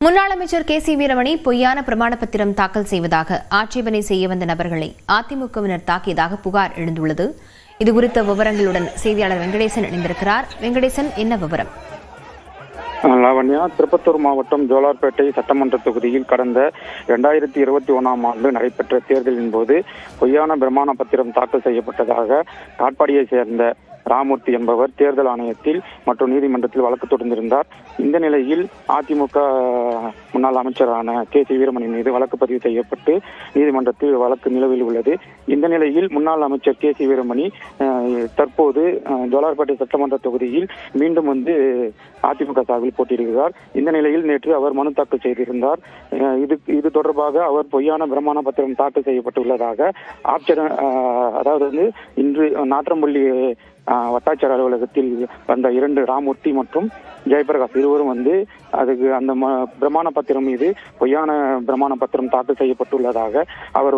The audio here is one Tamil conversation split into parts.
முன்னாள் அமைச்சர் கே சி வீரமணி பொய்யான பிரமாண பத்திரம் தாக்கல் செய்வதாக ஆட்சேபனை செய்ய வந்த நபர்களை அதிமுகவினர் தாக்கியதாக புகார் எழுந்துள்ளது. இதுகுறித்த விவரங்களுடன் செய்தியாளர் வெங்கடேசன் இணைந்திருக்கிறார். வெங்கடேசன், என்ன விவரம்? லாவண்யா, திருப்பத்தூர் மாவட்டம் ஜோலார்பேட்டை சட்டமன்ற தொகுதியில் கடந்த 2021ஆம் ஆண்டு நடைபெற்ற தேர்தலின் போது பொய்யான பிரமாண பத்திரம் தாக்கல் செய்யப்பட்டதாக காட்பாடியை சேர்ந்த ராமூர்த்தி என்பவர் தேர்தல் ஆணையத்தில் மற்றும் நீதிமன்றத்தில் வழக்கு தொடர்ந்திருந்தார். இந்த நிலையில் அதிமுக முன்னாள் அமைச்சரான கே சி வீரமணி மீது வழக்கு பதிவு செய்யப்பட்டு நீதிமன்றத்தில் வழக்கு நிலுவையில் உள்ளது. இந்த நிலையில் முன்னாள் அமைச்சர் கே சி வீரமணி தற்போது ஜோலார்பேட்டை சட்டமன்ற தொகுதியில் மீண்டும் அதிமுக சார்பில் போட்டியிடுகிறார். இந்த நிலையில் நேற்று அவர் மனு தாக்கல் செய்திருந்தார். இது தொடர்பாக அவர் பொய்யான பிரமாண பத்திரம் தாக்கல் செய்யப்பட்டுள்ளதாக இன்று நாற்றம்பள்ளி வட்டாட்சியர் அலுவலகத்தில் வந்த 2 ராமூர்த்தி மற்றும் ஜெயபிரகாஷ் இருவரும் அதுக்கு அந்த பிரமாண பத்திரம் மீது பொய்யான பிரமாண பத்திரம் தாக்கல் செய்யப்பட்டுள்ளதாக அவர்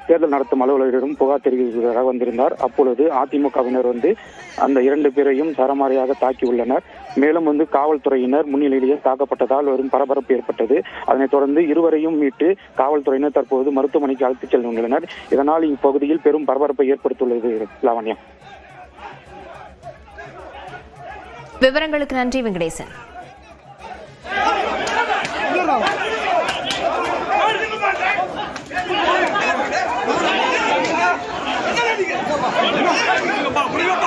தேர்தல் நடத்தும் அலுவலரிடம் புகார் தெரிவிப்பதாக வந்திருந்தார். அப்பொழுது அதிமுகவினர் அந்த 2 பேரையும் சரமாரியாக தாக்கியுள்ளனர். மேலும் காவல்துறையினர் முன்னிலையிலேயே தாக்கப்பட்டதால் வரும் பரபரப்பு ஏற்பட்டது. அதனைத் தொடர்ந்து இருவரையும் மீட்டு காவல்துறையினர் தற்போது மருத்துவமனைக்கு அழைத்துச் செல்கின்றனர். இதனால் இப்பகுதியில் பெரும் பரபரப்பை ஏற்படுத்தியுள்ளது. லாவண்யா, விவரங்களுக்கு நன்றி வெங்கடேசன். Come on.